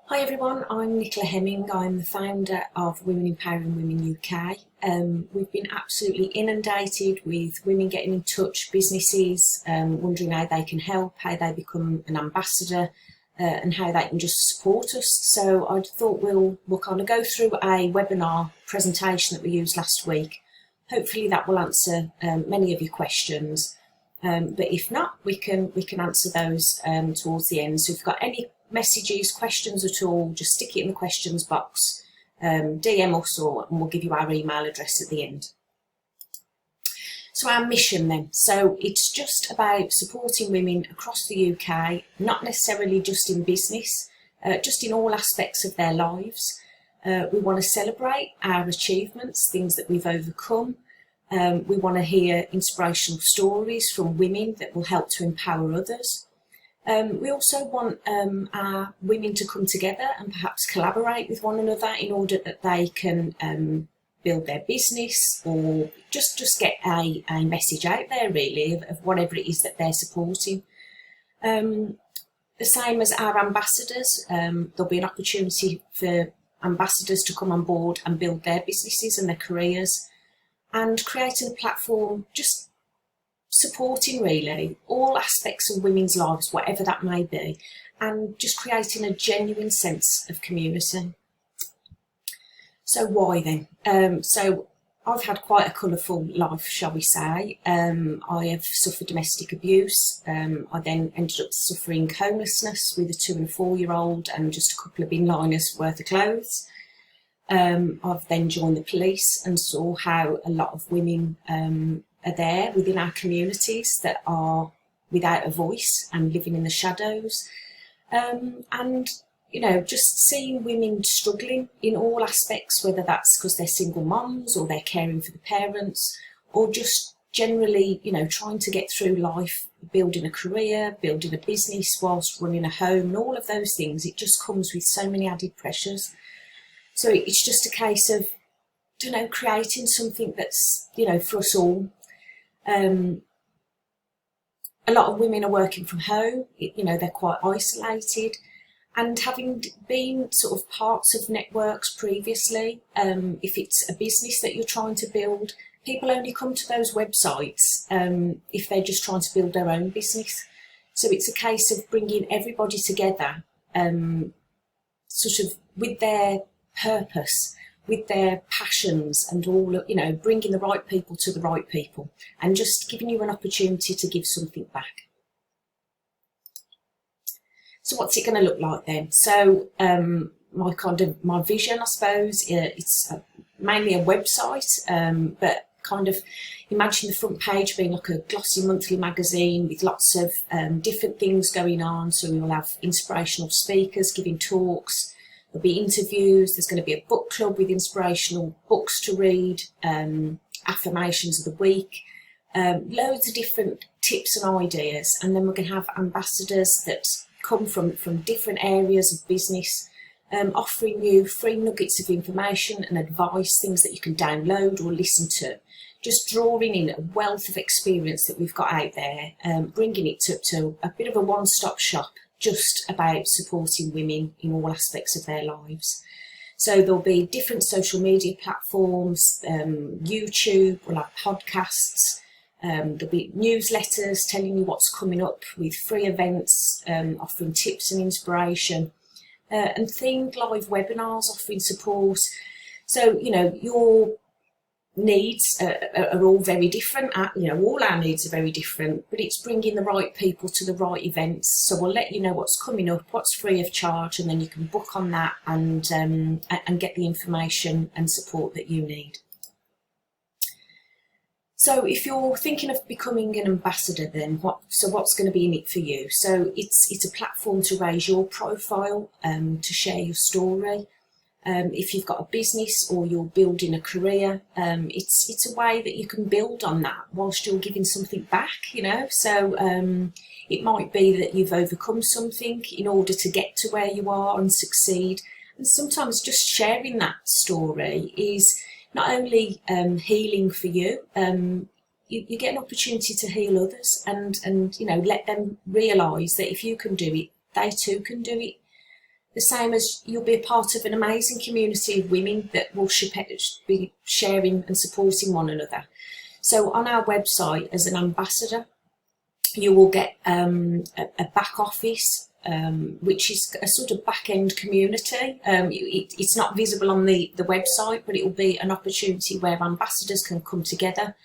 Hi everyone, I'm Nicola Hemming. I'm the founder of Women Empowering Women UK. We've been absolutely inundated with women getting in touch, businesses, wondering how they can help, how they become an ambassador, and how they can just support us. So I thought we'll kind of go through a webinar presentation that we used last week. Hopefully that will answer many of your questions. But if not, we can answer those towards the end. So if you've got any messages, questions at all, just stick it in the questions box, DM us, and we'll give you our email address at the end. So our mission then, so it's just about supporting women across the UK, not necessarily just in business, just in all aspects of their lives. We want to celebrate our achievements, things that we've overcome. We want to hear inspirational stories from women that will help to empower others. We also want our women to come together and perhaps collaborate with one another in order that they can build their business or just get a message out there really of whatever it is that they're supporting. The same as our ambassadors, there'll be an opportunity for ambassadors to come on board and build their businesses and their careers, and creating a platform just supporting really all aspects of women's lives, whatever that may be, and just creating a genuine sense of community. So why then? So I've had quite a colourful life, shall we say. I have suffered domestic abuse. I then ended up suffering homelessness with a 2 and a 4-year-old and just a couple of bin liners worth of clothes. I've then joined the police and saw how a lot of women are there within our communities that are without a voice and living in the shadows. And, you know, just seeing women struggling in all aspects, whether that's because they're single moms or they're caring for the parents, or just generally, you know, trying to get through life, building a career, building a business whilst running a home and all of those things. It just comes with so many added pressures. So it's just a case of, you know, creating something that's, you know, for us all. A lot of women are working from home, you know, they're quite isolated, and having been sort of parts of networks previously, if it's a business that you're trying to build, people only come to those websites if they're just trying to build their own business. So it's a case of bringing everybody together, sort of with their purpose, with their passions, and all, you know, bringing the right people to the right people and just giving you an opportunity to give something back. So what's it going to look like then? So my vision, I suppose, it's mainly a website, but kind of imagine the front page being like a glossy monthly magazine with lots of different things going on. So we will have inspirational speakers giving talks. There'll be interviews, there's going to be a book club with inspirational books to read, affirmations of the week, loads of different tips and ideas. And then we're going to have ambassadors that come from different areas of business, offering you free nuggets of information and advice, things that you can download or listen to. Just drawing in a wealth of experience that we've got out there, bringing it to a bit of a one-stop shop, just about supporting women in all aspects of their lives. So there'll be different social media platforms, YouTube, we'll have podcasts, there'll be newsletters telling you what's coming up with free events, offering tips and inspiration, and themed live webinars offering support. So, you know, your needs are all very different. You know, all our needs are very different, but it's bringing the right people to the right events. So we'll let you know what's coming up, what's free of charge, and then you can book on that and get the information and support that you need. So if you're thinking of becoming an ambassador, then what's going to be in it for you? So it's a platform to raise your profile, to share your story. If you've got a business or you're building a career, it's a way that you can build on that whilst you're giving something back, you know. So it might be that you've overcome something in order to get to where you are and succeed. And sometimes just sharing that story is not only healing for you, you get an opportunity to heal others and you know, let them realise that if you can do it, they too can do it. the same as you'll be a part of an amazing community of women that will be sharing and supporting one another. So on our website, as an ambassador, you will get a back office, which is a sort of back-end community. It's not visible on the website, but it will be an opportunity where ambassadors can come together,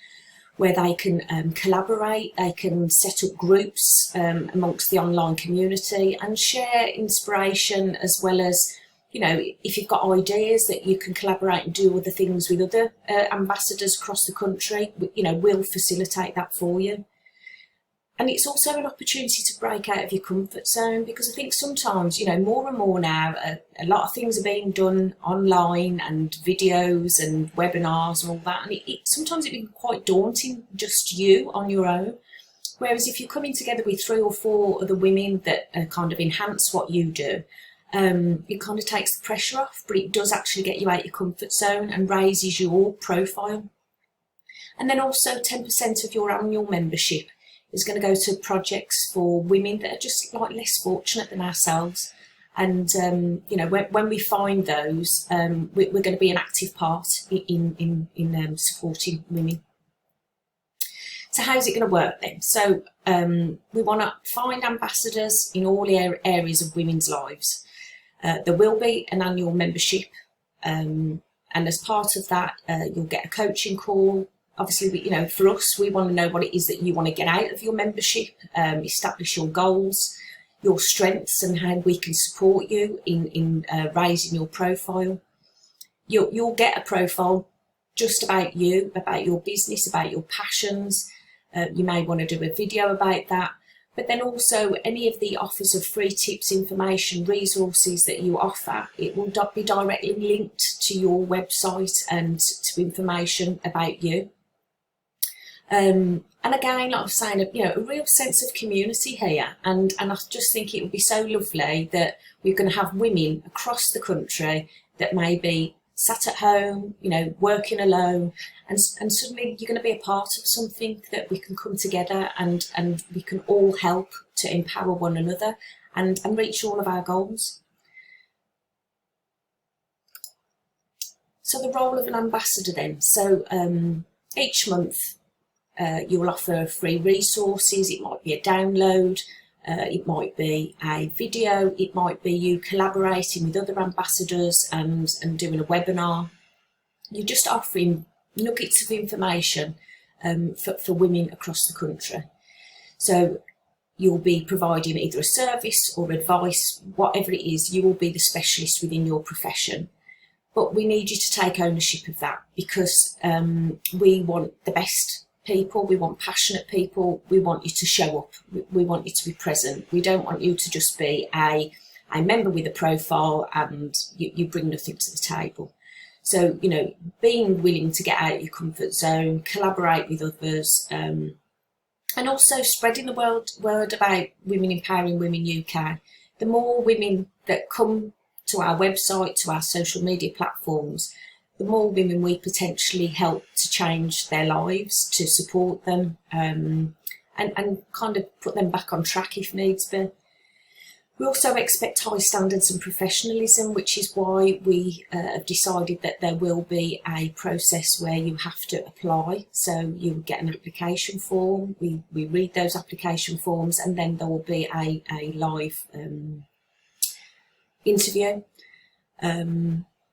where they can collaborate, they can set up groups amongst the online community and share inspiration, as well as, you know, if you've got ideas that you can collaborate and do other things with other ambassadors across the country, you know, we'll facilitate that for you. And it's also an opportunity to break out of your comfort zone, because I think sometimes, you know, more and more now, a lot of things are being done online, and videos and webinars and all that. And sometimes it can be quite daunting, just you on your own. Whereas if you're coming together with 3 or 4 other women that kind of enhance what you do, it kind of takes the pressure off, but it does actually get you out your comfort zone and raises your profile. And then also 10% of your annual membership is going to go to projects for women that are just like less fortunate than ourselves. And you know, when we find those, we're going to be an active part in supporting women. So how's it going to work then? So we want to find ambassadors in all areas of women's lives. There will be an annual membership, and as part of that, you'll get a coaching call. Obviously, you know, for us, we want to know what it is that you want to get out of your membership, establish your goals, your strengths, and how we can support you in raising your profile. You'll get a profile just about you, about your business, about your passions. You may want to do a video about that. But then also any of the offers of free tips, information, resources that you offer, it will be directly linked to your website and to information about you. And again, like I was saying, you know, a real sense of community here. And I just think it would be so lovely that we're going to have women across the country that may be sat at home, you know, working alone, and suddenly you're going to be a part of something that we can come together and we can all help to empower one another and reach all of our goals. So the role of an ambassador then. So each month, you'll offer free resources. It might be a download, it might be a video, it might be you collaborating with other ambassadors and doing a webinar. You're just offering nuggets of information for women across the country. So you'll be providing either a service or advice, whatever it is, you will be the specialist within your profession. But we need you to take ownership of that, because we want the best people, we want passionate people, we want you to show up, we want you to be present. We don't want you to just be a member with a profile and you bring nothing to the table. So, you know, being willing to get out of your comfort zone, collaborate with others, and also spreading the word about Women Empowering Women UK. The more women that come to our website, to our social media platforms, the more women we potentially help to change their lives, to support them, and kind of put them back on track if needs be. We also expect high standards and professionalism, which is why we have decided that there will be a process where you have to apply. So you get an application form, we read those application forms, and then there will be a live interview.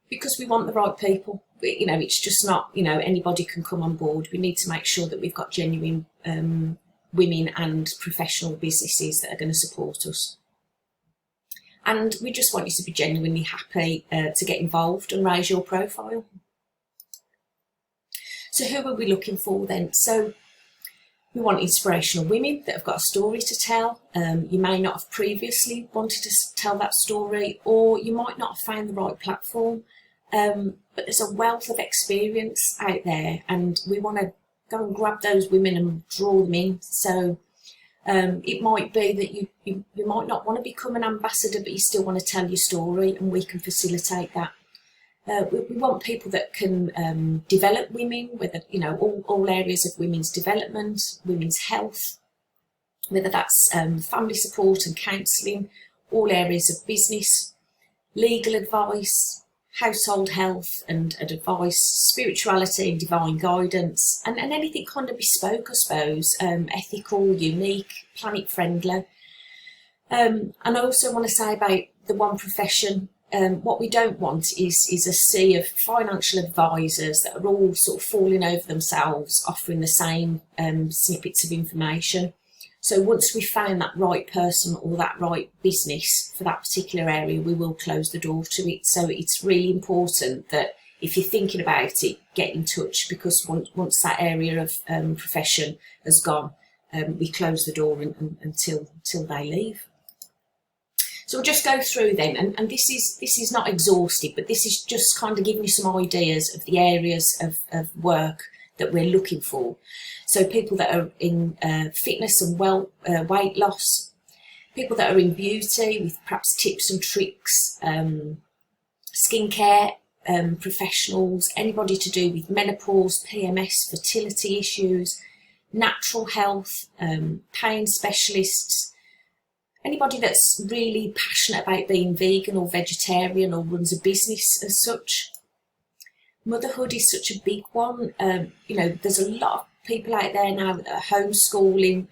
Because we want the right people. You know, it's just not, you know, anybody can come on board. We need to make sure that we've got genuine women and professional businesses that are going to support us. And we just want you to be genuinely happy to get involved and raise your profile. So who are we looking for then? So we want inspirational women that have got a story to tell. You may not have previously wanted to tell that story, or you might not have found the right platform. But there's a wealth of experience out there, and we want to go and grab those women and draw them in. So it might be that you might not want to become an ambassador, but you still want to tell your story, and we can facilitate that. We want people that can develop women, whether, you know, all areas of women's development, women's health, whether that's family support and counselling, all areas of business, legal advice, household health and advice, spirituality and divine guidance, and anything kind of bespoke, I suppose, ethical, unique, planet friendly. And I also want to say about the one profession, what we don't want is a sea of financial advisors that are all sort of falling over themselves, offering the same snippets of information. So once we've found that right person or that right business for that particular area, we will close the door to it. So it's really important that if you're thinking about it, get in touch, because once that area of profession has gone, we close the door until they leave. So we'll just go through them, and this is not exhaustive, but this is just kind of giving you some ideas of the areas of work that we're looking for. So people that are in fitness and weight loss, people that are in beauty with perhaps tips and tricks, skincare professionals, anybody to do with menopause, PMS, fertility issues, natural health, pain specialists, anybody that's really passionate about being vegan or vegetarian or runs a business as such. Motherhood is such a big one. There's a lot of people out there now that are homeschooling.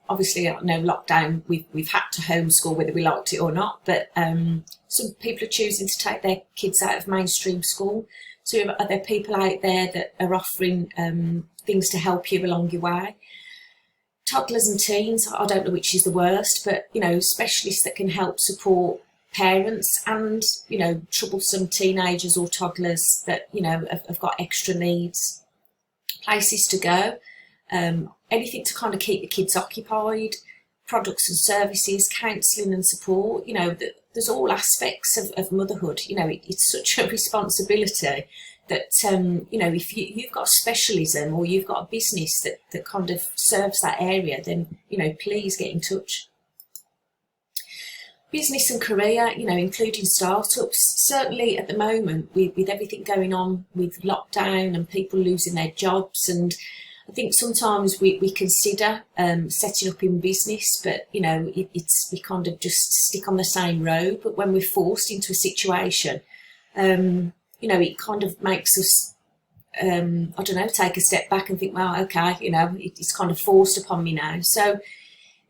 Obviously, I know lockdown, we've had to homeschool whether we liked it or not, but some people are choosing to take their kids out of mainstream school. So are there people out there that are offering things to help you along your way? Toddlers and teens, I don't know which is the worst, but, specialists that can help support parents and, troublesome teenagers or toddlers that, have got extra needs, places to go, anything to kind of keep the kids occupied, products and services, counselling and support. There's all aspects of motherhood. It's such a responsibility that, if you've got a specialism or you've got a business that kind of serves that area, then, please get in touch. Business and career, including startups. Certainly at the moment, with everything going on with lockdown and people losing their jobs, and I think sometimes we consider setting up in business, but we kind of just stick on the same road. But when we're forced into a situation, it kind of makes us, take a step back and think, well, okay, it's kind of forced upon me now. So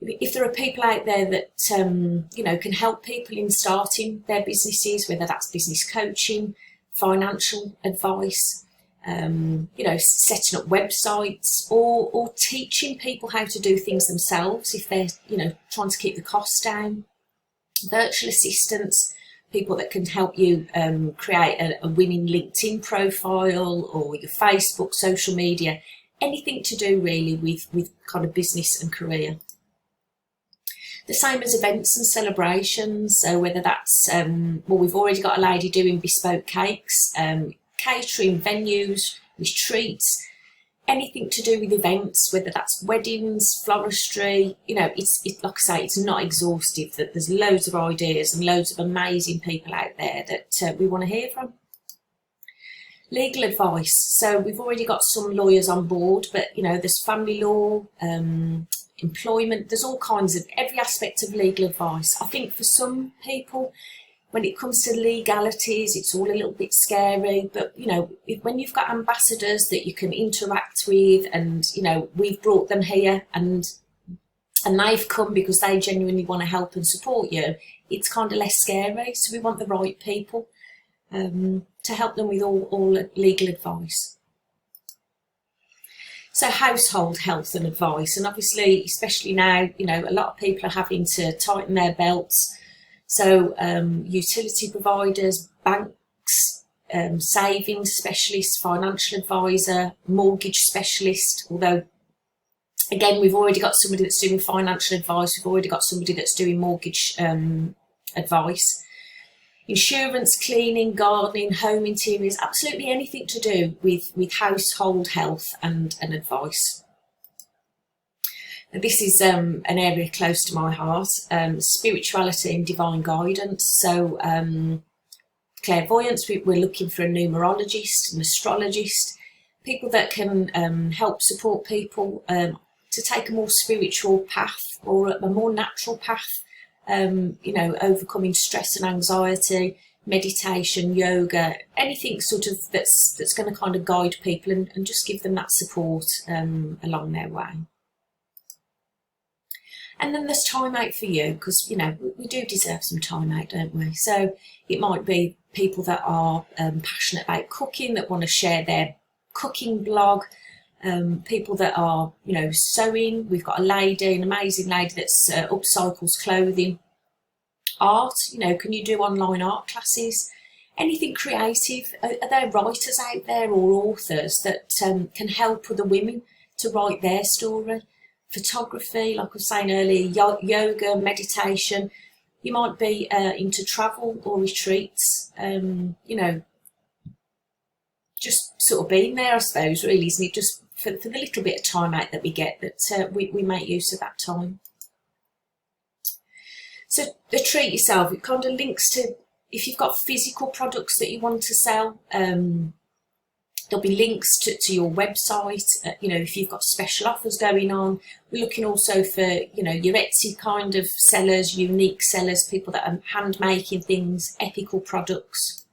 if there are people out there that, can help people in starting their businesses, whether that's business coaching, financial advice, setting up websites, or teaching people how to do things themselves if they're, trying to keep the costs down, virtual assistants, people that can help you create a winning LinkedIn profile or your Facebook, social media, anything to do really with kind of business and career. The same as events and celebrations, so whether that's, we've already got a lady doing bespoke cakes, catering, venues, retreats, anything to do with events, whether that's weddings, floristry, it's like I say, it's not exhaustive. That there's loads of ideas and loads of amazing people out there that we want to hear from. Legal advice, so we've already got some lawyers on board, but there's family law, employment, there's all kinds of, every aspect of legal advice. I think for some people, when it comes to legalities, it's all a little bit scary, but when you've got ambassadors that you can interact with, and we've brought them here and they've come because they genuinely want to help and support you, it's kind of less scary. So we want the right people to help them with all legal advice. So household health and advice, and obviously, especially now, a lot of people are having to tighten their belts. So utility providers, banks, savings specialists, financial advisor, mortgage specialist, although again, we've already got somebody that's doing financial advice, we've already got somebody that's doing mortgage advice. Insurance, cleaning, gardening, home interiors, absolutely anything to do with household health and advice. And this is an area close to my heart, spirituality and divine guidance. So clairvoyance, we're looking for a numerologist, an astrologist, people that can help support people to take a more spiritual path or a more natural path. overcoming stress and anxiety, meditation, yoga, anything sort of that's going to kind of guide people and just give them that support along their way. And then there's time out for you, because we do deserve some time out, don't we? So it might be people that are passionate about cooking, that want to share their cooking blog, people that are sewing. We've got an amazing lady that's upcycles clothing. Art, can you do online art classes? Anything creative? Are there writers out there or authors that can help other women to write their story? Photography, like I was saying earlier, yoga, meditation. You might be into travel or retreats, just sort of being there, I suppose, really, isn't it? Just for the little bit of time out that we get, that we make use of that time. So the treat yourself, it kind of links to, if you've got physical products that you want to sell, there'll be links to your website. If you've got special offers going on. We're looking also for, your Etsy kind of sellers, unique sellers, people that are hand making things, ethical products.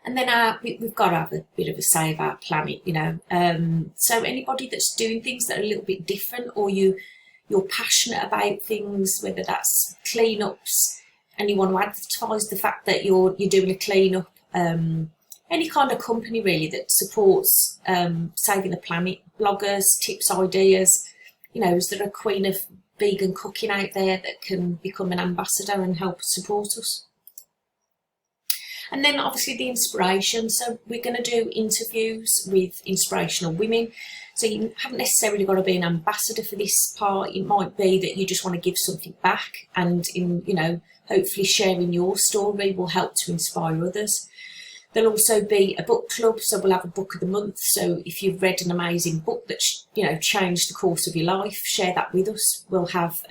And then we've got to have a bit of a say of our planet, So anybody that's doing things that are a little bit different, or you're passionate about things, whether that's cleanups, and you want to advertise the fact that you're doing a cleanup, any kind of company really that supports saving the planet, bloggers, tips, ideas. Is there a queen of vegan cooking out there that can become an ambassador and help support us? And then obviously the inspiration. So we're going to do interviews with inspirational women. So you haven't necessarily got to be an ambassador for this part. It might be that you just want to give something back, and hopefully sharing your story will help to inspire others. There'll also be a book club, so we'll have a book of the month. So if you've read an amazing book that's changed the course of your life, share that with us. We'll have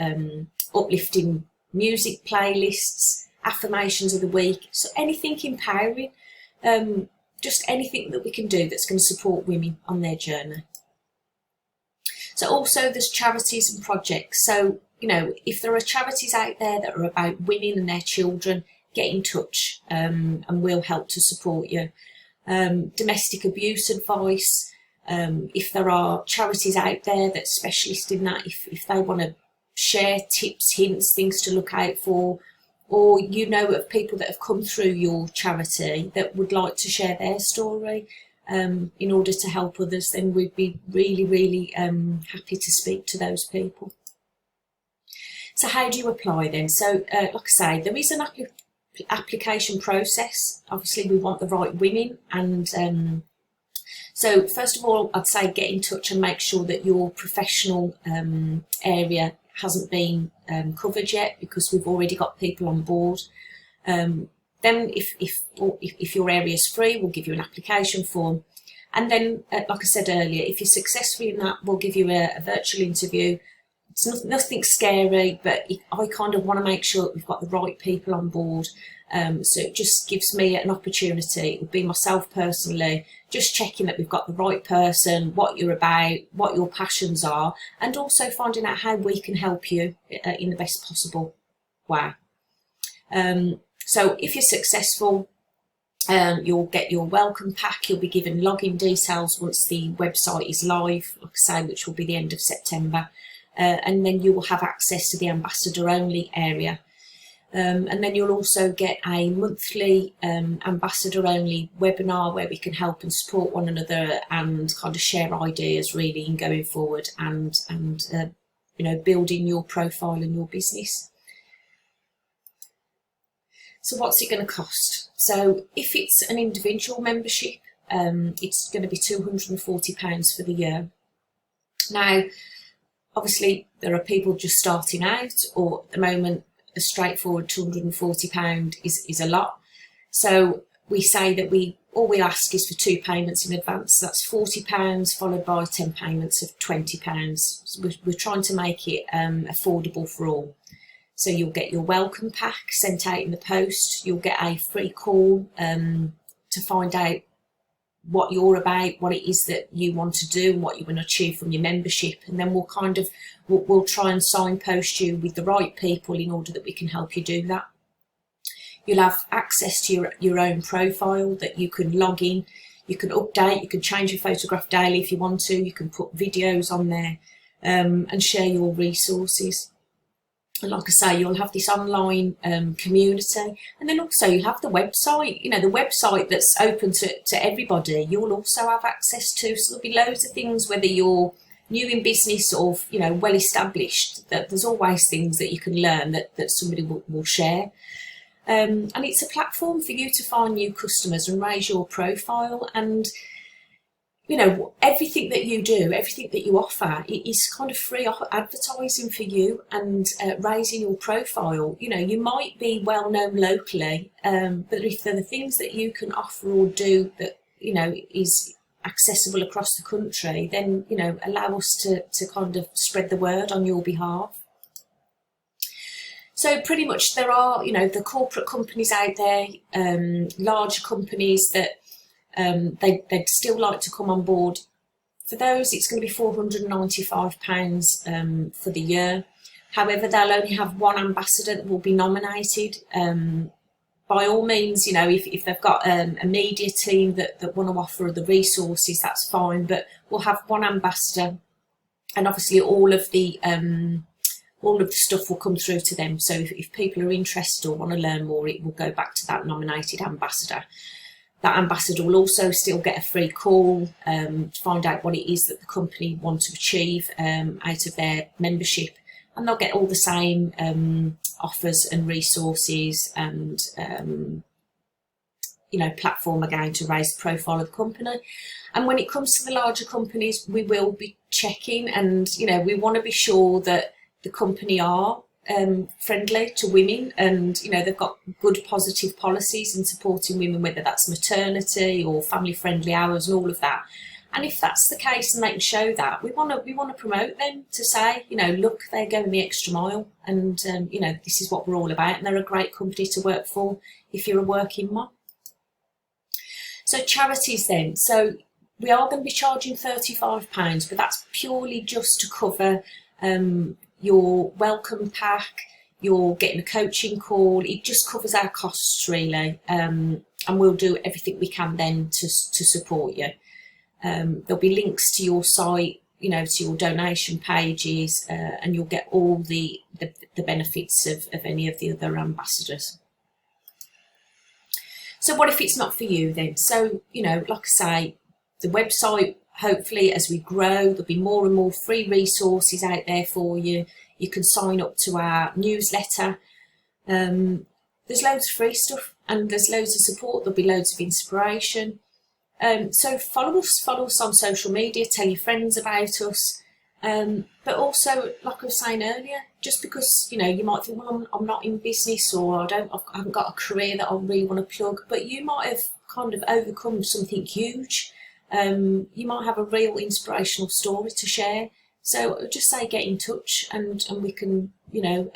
uplifting music playlists, affirmations of the week, so anything empowering, just anything that we can do that's going to support women on their journey. So also there's charities and projects. So if there are charities out there that are about women and their children, get in touch, and we'll help to support you. Domestic abuse advice, if there are charities out there that's specialist in that, if they want to share tips, hints, things to look out for, or of people that have come through your charity that would like to share their story in order to help others, then we'd be really, really happy to speak to those people. So how do you apply then? So like I say, there is an application process. Obviously we want the right women, and so first of all I'd say get in touch and make sure that your professional area hasn't been covered yet, because we've already got people on board. Then if your area is free, we'll give you an application form, and then like I said earlier, if you're successful in that, we'll give you a virtual interview. It's nothing scary, but I kind of want to make sure that we've got the right people on board. So it just gives me an opportunity. It would be myself personally, just checking that we've got the right person, what you're about, what your passions are, and also finding out how we can help you in the best possible way. So if you're successful, you'll get your welcome pack. You'll be given login details once the website is live, like I say, which will be the end of September. And then you will have access to the ambassador only area. And then you'll also get a monthly ambassador only webinar where we can help and support one another and kind of share ideas really in going forward and building your profile and your business. So what's it going to cost? So if it's an individual membership, it's going to be £240 for the year. Now, obviously, there are people just starting out, or at the moment, a straightforward £240 is a lot. So we say that all we ask is for 2 payments in advance. So that's £40 followed by 10 payments of £20. So we're trying to make it affordable for all. So you'll get your welcome pack sent out in the post. You'll get a free call to find out what you're about, what it is that you want to do, and what you want to achieve from your membership, and then we'll try and signpost you with the right people in order that we can help you do that. You'll have access to your own profile that you can log in, you can update, you can change your photograph daily if you want to, you can put videos on there and share your resources. And like I say, you'll have this online community, and then also you'll have the website, you know, the website that's open to everybody, you'll also have access to. So there'll be loads of things, whether you're new in business or, you know, well established, that there's always things that you can learn that somebody will share. And it's a platform for you to find new customers and raise your profile. And, you know, everything that you do, everything that you offer, it is kind of free advertising for you and raising your profile. You know, you might be well known locally, but if there are things that you can offer or do that, you know, is accessible across the country, then, you know, allow us to kind of spread the word on your behalf. So pretty much there are, you know, the corporate companies out there, larger companies that they'd still like to come on board. For those, it's going to be £495 for the year. However, they'll only have one ambassador that will be nominated. By all means, you know, if they've got a media team that want to offer the resources, that's fine. But we'll have one ambassador, and obviously all of the stuff will come through to them. So if people are interested or want to learn more, it will go back to that nominated ambassador. That ambassador will also still get a free call to find out what it is that the company want to achieve out of their membership. And they'll get all the same offers and resources and, you know, platform again to raise the profile of the company. And when it comes to the larger companies, we will be checking, and, you know, we want to be sure that the company are friendly to women, and, you know, they've got good positive policies in supporting women, whether that's maternity or family friendly hours and all of that. And if that's the case and they can show that, we want to promote them to say, you know, look, they're going the extra mile, and you know, this is what we're all about, and they're a great company to work for if you're a working mum. So charities then, so we are going to be charging £35, but that's purely just to cover your welcome pack, you're getting a coaching call. It just covers our costs really, and we'll do everything we can then to support you. There'll be links to your site, you know, to your donation pages, and you'll get all the benefits of any of the other ambassadors. So what if it's not for you then? So, you know, like I say, the website, hopefully as we grow, there'll be more and more free resources out there for you. You can sign up to our newsletter. There's loads of free stuff, and there's loads of support. There'll be loads of inspiration. So follow us on social media, tell your friends about us. But also, like I was saying earlier, just because, you know, you might think, well, I'm not in business, or I haven't got a career that I really want to plug, but you might have kind of overcome something huge. You might have a real inspirational story to share. So just say get in touch, and we can, you know,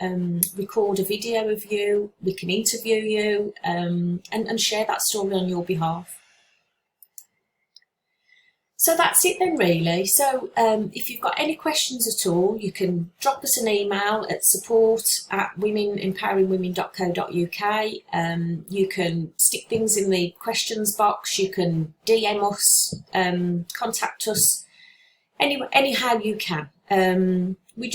record a video of you, we can interview you, and share that story on your behalf. So that's it then really. So if you've got any questions at all, you can drop us an email at support@womenempoweringwomen.co.uk. You can stick things in the questions box, you can DM us, contact us, anyhow you can. We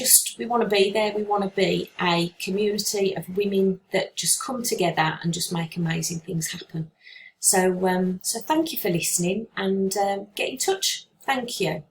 want to be there. We want to be a community of women that just come together and just make amazing things happen. So thank you for listening, and get in touch. Thank you.